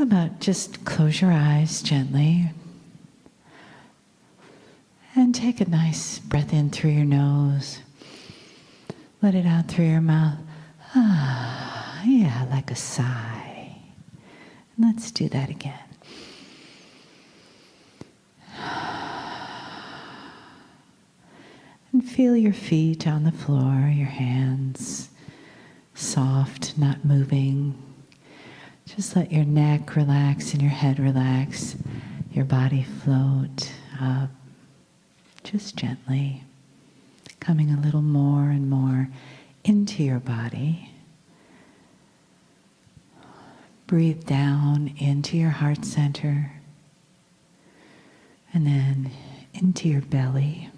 about just close your eyes gently and take a nice breath in through your nose. Let it out through your mouth. Yeah, like a sigh. And let's do that again. And feel your feet on the floor, your hands soft, not moving. Just let your neck relax and your head relax. Your body float up, just gently, coming a little more and more into your body. Breathe down into your heart center and then into your belly.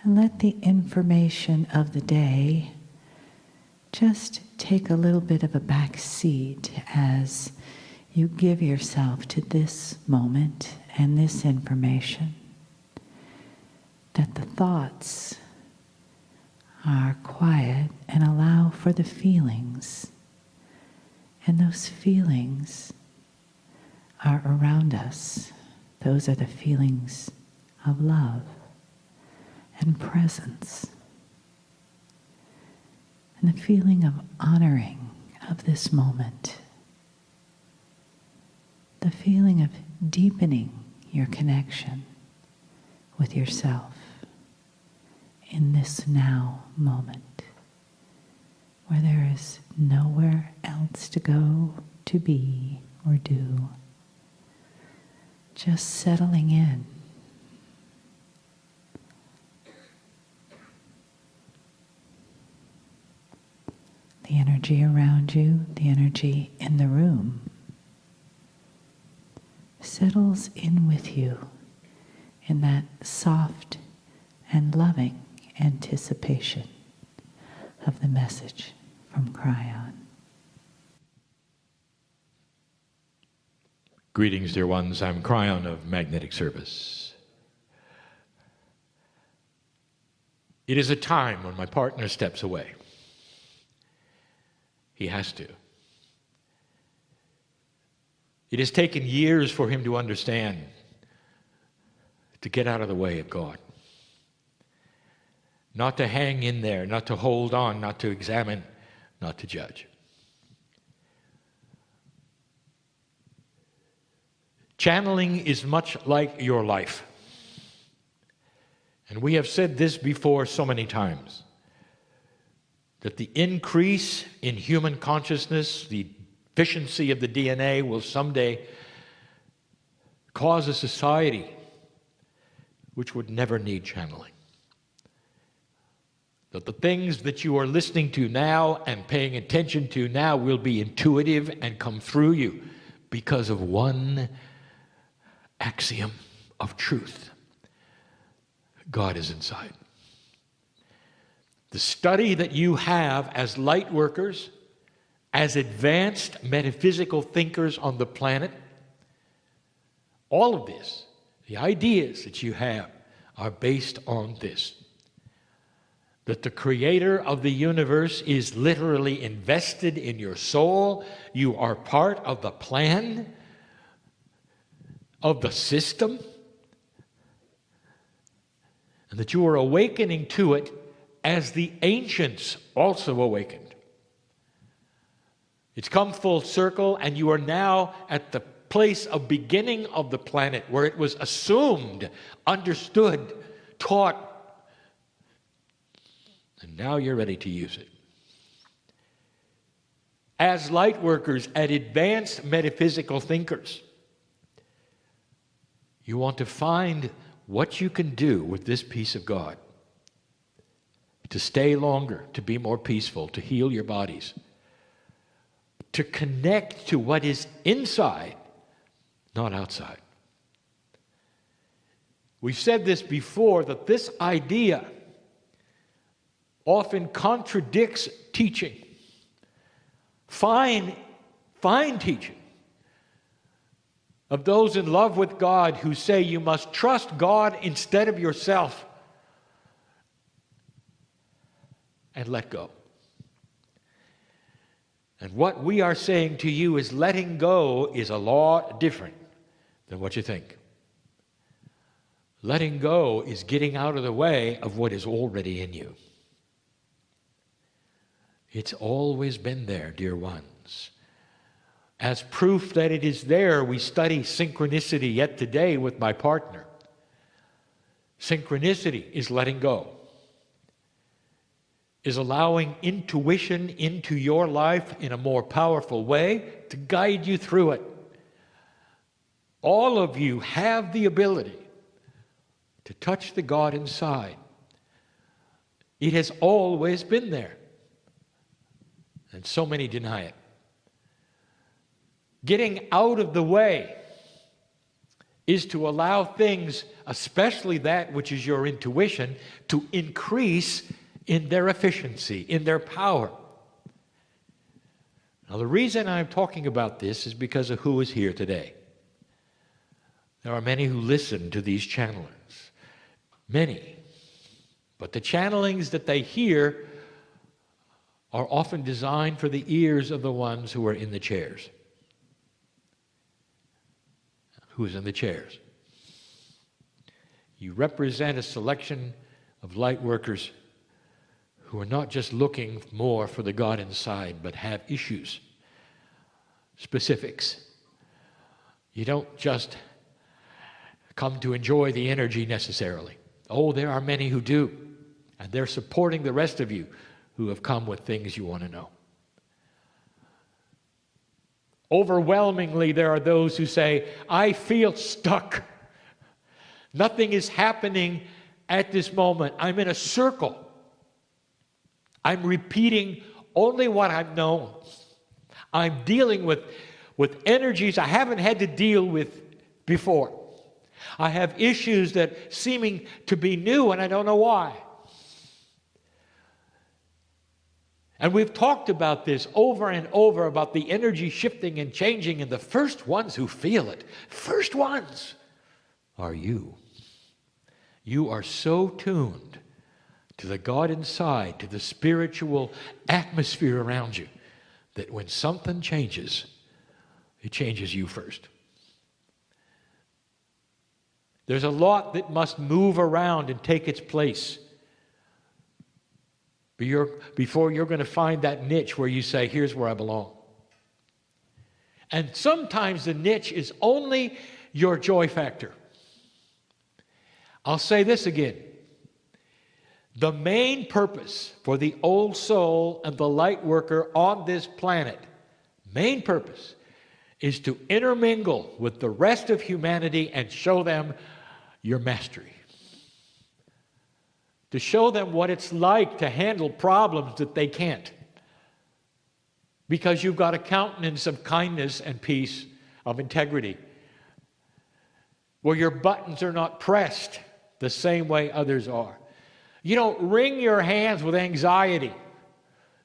And let the information of the day just take a little bit of a back seat as you give yourself to this moment and this information. That the thoughts are quiet and allow for the feelings. And those feelings are around us. Those are the feelings of love and presence. And the feeling of honoring of this moment. The feeling of deepening your connection with yourself in this now moment, where there is nowhere else to go, to be, or do. Just settling in. The energy around you, the energy in the room, settles in with you in that soft and loving anticipation of the message from Kryon. Greetings, dear ones. I'm Kryon of Magnetic Service. It is a time when my partner steps away. He has to. It has taken years for him to understand, to get out of the way of God. Not to hang in there, not to hold on, not to examine, not to judge. Channeling is much like your life. And we have said this before so many times, that the increase in human consciousness, the efficiency of the DNA will someday cause a society which would never need channeling. That the things that you are listening to now and paying attention to now will be intuitive and come through you because of one axiom of truth. God is inside. The study that you have as light workers, as advanced metaphysical thinkers on the planet, all of this, the ideas that you have are based on this. That the creator of the universe is literally invested in your soul. You are part of the plan, of the system, and that you are awakening to it as the ancients also awakened. It's come full circle, and you are now at the place of beginning of the planet where it was assumed, understood, taught, and now you're ready to use it. As light workers, as advanced metaphysical thinkers, you want to find what you can do with this piece of God to stay longer, to be more peaceful, to heal your bodies, to connect to what is inside, not outside. We've said this before, that this idea often contradicts teaching. Fine teaching of those in love with God who say you must trust God instead of yourself. and let go. And what we are saying to you is letting go is a lot different than what you think. Letting go is getting out of the way of what is already in you. It's always been there, dear ones. As proof that it is there, we study synchronicity yet today with my partner. Synchronicity is letting go, is allowing intuition into your life in a more powerful way to guide you through it. All of you have the ability to touch the God inside. It has always been there, and so many deny it. Getting out of the way is to allow things, especially that which is your intuition, to increase in their efficiency, in their power. Now, the reason I'm talking about this is because of who is here today. There are many who listen to these channelings. Many. But the channelings that they hear are often designed for the ears of the ones who are in the chairs. Who's in the chairs? You represent a selection of light workers who are not just looking more for the God inside, but have issues, specifics. You don't just come to enjoy the energy necessarily. Oh, there are many who do, and they're supporting the rest of you who have come with things you want to know. Overwhelmingly, there are those who say, I feel stuck. Nothing is happening at this moment. I'm in a circle. I'm repeating only what I've known. I'm dealing with energies I haven't had to deal with before. I have issues that seeming to be new and I don't know why. And we've talked about this over and over, about the energy shifting and changing, and the first ones who feel it, first ones, are you. You are so tuned to the God inside, to the spiritual atmosphere around you, that when something changes, it changes you first. There's a lot that must move around and take its place before you're going to find that niche where you say, here's where I belong. And sometimes the niche is only your joy factor. I'll say this again. The main purpose for the old soul and the light worker on this planet, main purpose, is to intermingle with the rest of humanity and show them your mastery. To show them what it's like to handle problems that they can't. Because you've got a countenance of kindness and peace, of integrity, where your buttons are not pressed the same way others are. You don't wring your hands with anxiety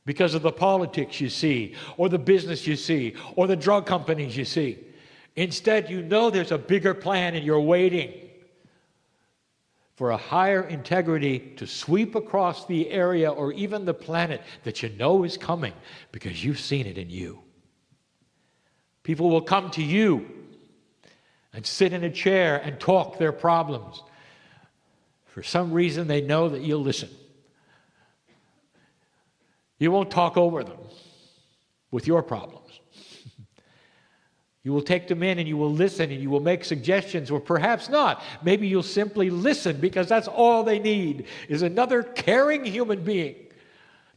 because of the politics you see, or the business you see, or the drug companies you see. Instead, you know there's a bigger plan and you're waiting for a higher integrity to sweep across the area or even the planet that you know is coming because you've seen it in you. People will come to you and sit in a chair and talk their problems. For some reason, they know that you'll listen. You won't talk over them with your problems. You will take them in and you will listen and you will make suggestions, or perhaps not. Maybe you'll simply listen because that's all they need, is another caring human being.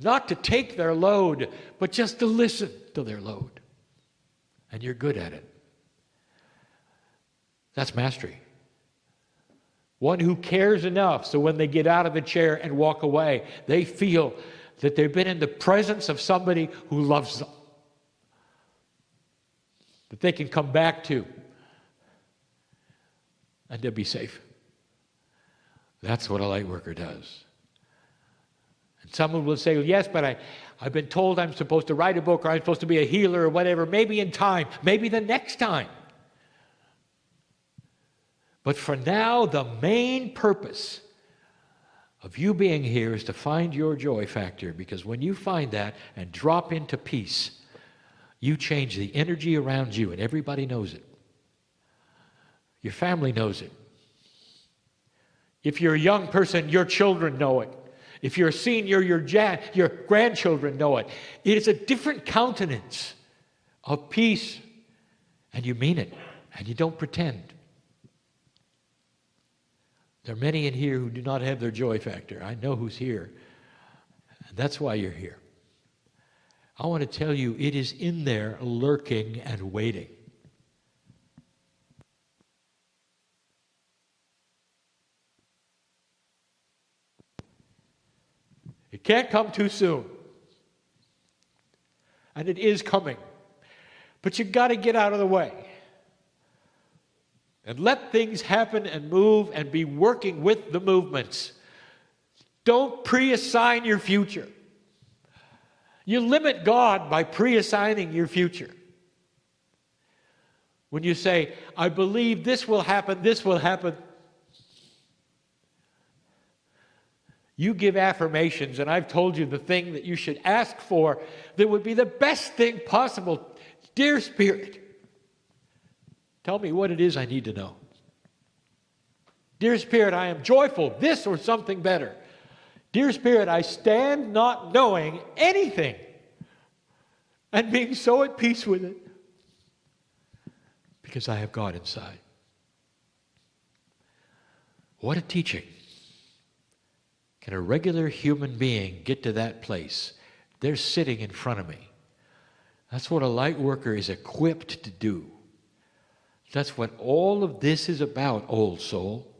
Not to take their load, but just to listen to their load. And you're good at it. That's mastery. One who cares enough so when they get out of the chair and walk away, they feel that they've been in the presence of somebody who loves them, that they can come back to, and they'll be safe. That's what a light worker does. And someone will say, well, yes, but I've been told I'm supposed to write a book, or I'm supposed to be a healer, or whatever, maybe in time, maybe the next time. But for now, the main purpose of you being here is to find your joy factor, because when you find that and drop into peace, you change the energy around you, and everybody knows it. Your family knows it. If you're a young person, your children know it. If you're a senior, your grandchildren know it. It is a different countenance of peace, and you mean it, and you don't pretend. There are many in here who do not have their joy factor. I know who's here, and that's why you're here. I want to tell you, it is in there lurking and waiting. It can't come too soon. And it is coming. But you've got to get out of the way. And let things happen and move and be working with the movements. Don't pre-assign your future. You limit God by pre-assigning your future. When you say, I believe this will happen, this will happen. You give affirmations, and I've told you the thing that you should ask for that would be the best thing possible. Dear Spirit, tell me what it is I need to know. Dear Spirit, I am joyful, this or something better. Dear Spirit, I stand not knowing anything and being so at peace with it because I have God inside. What a teaching. Can a regular human being get to that place? They're sitting in front of me. That's what a light worker is equipped to do. That's what all of this is about, old soul.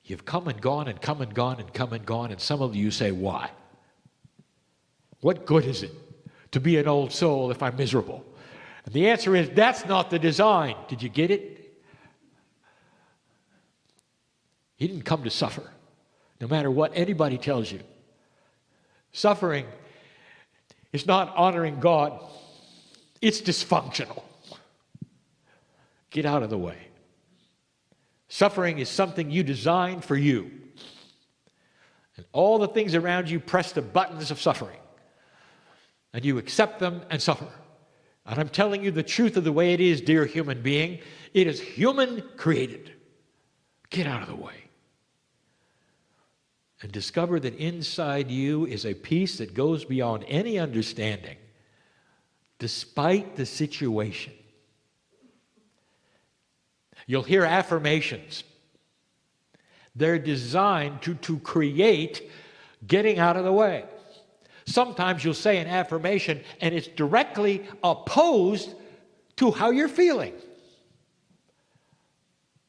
You've come and gone and come and gone and come and gone, and some of you say, why? What good is it to be an old soul if I'm miserable? And the answer is, that's not the design. Did you get it? You didn't come to suffer. No matter what anybody tells you. Suffering is not honoring God. It's dysfunctional. Get out of the way. Suffering is something you designed for you. And all the things around you press the buttons of suffering. And you accept them and suffer. And I'm telling you the truth of the way it is, dear human being. It is human created. Get out of the way. And discover that inside you is a peace that goes beyond any understanding, despite the situation. You'll hear affirmations. They're designed to create getting out of the way. Sometimes you'll say an affirmation and it's directly opposed to how you're feeling.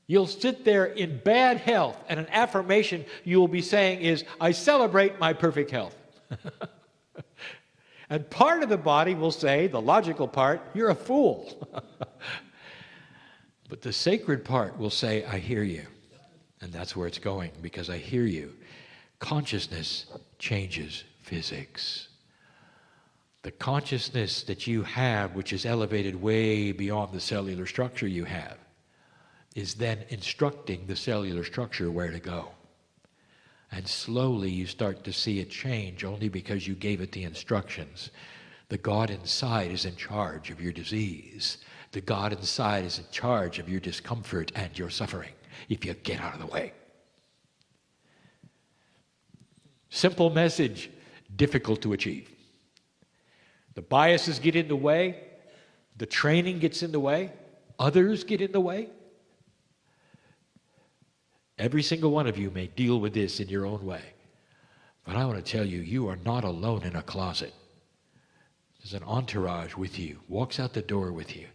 You'll sit there in bad health, and an affirmation you will be saying is, I celebrate my perfect health. And part of the body will say, the logical part, you're a fool. But the sacred part will say, I hear you. And that's where it's going, because I hear you. Consciousness changes physics. The consciousness that you have, which is elevated way beyond the cellular structure you have, is then instructing the cellular structure where to go. And slowly you start to see it change only because you gave it the instructions. The God inside is in charge of your disease. The God inside is in charge of your discomfort and your suffering, if you get out of the way. Simple message, difficult to achieve. The biases get in the way. The training gets in the way. Others get in the way. Every single one of you may deal with this in your own way. But I want to tell you, you are not alone in a closet. There's an entourage with you, walks out the door with you,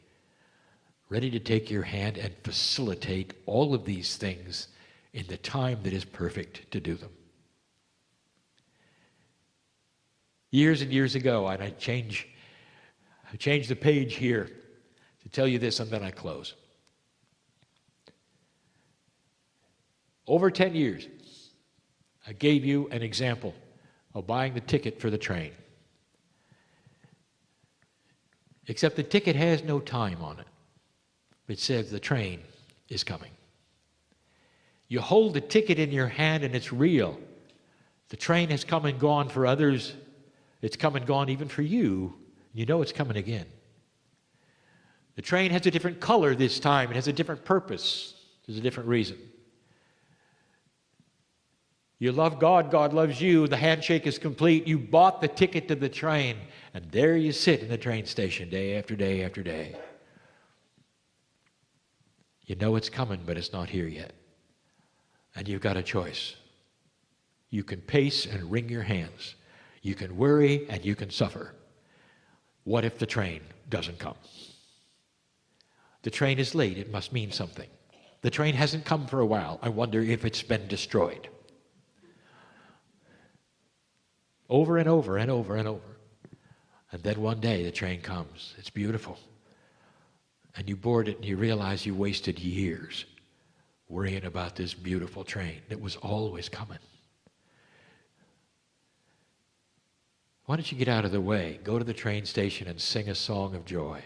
ready to take your hand and facilitate all of these things in the time that is perfect to do them. Years and years ago, and I change the page here to tell you this, and then I close. Over 10 years, I gave you an example of buying the ticket for the train. Except the ticket has no time on it. It says the train is coming. You hold the ticket in your hand and it's real. The train has come and gone for others. It's come and gone even for you. You know it's coming again. The train has a different color this time. It has a different purpose. There's a different reason. You love God, God loves you. The handshake is complete. You bought the ticket to the train, and there you sit in the train station day after day after day. You know it's coming, but it's not here yet. And you've got a choice. You can pace and wring your hands. You can worry and you can suffer. What if the train doesn't come? The train is late. It must mean something. The train hasn't come for a while. I wonder if it's been destroyed. Over and over and over and over. And then one day the train comes. It's beautiful. And you board it and you realize you wasted years worrying about this beautiful train that was always coming. Why don't you get out of the way, go to the train station and sing a song of joy?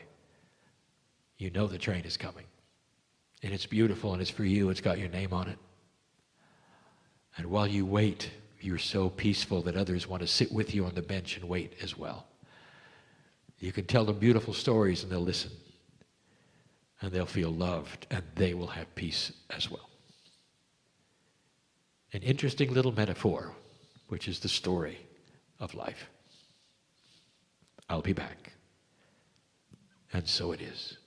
You know the train is coming. And it's beautiful and it's for you. It's got your name on it. And while you wait, you're so peaceful that others want to sit with you on the bench and wait as well. You can tell them beautiful stories and they'll listen. And they'll feel loved and they will have peace as well. An interesting little metaphor, which is the story of life. I'll be back. And so it is.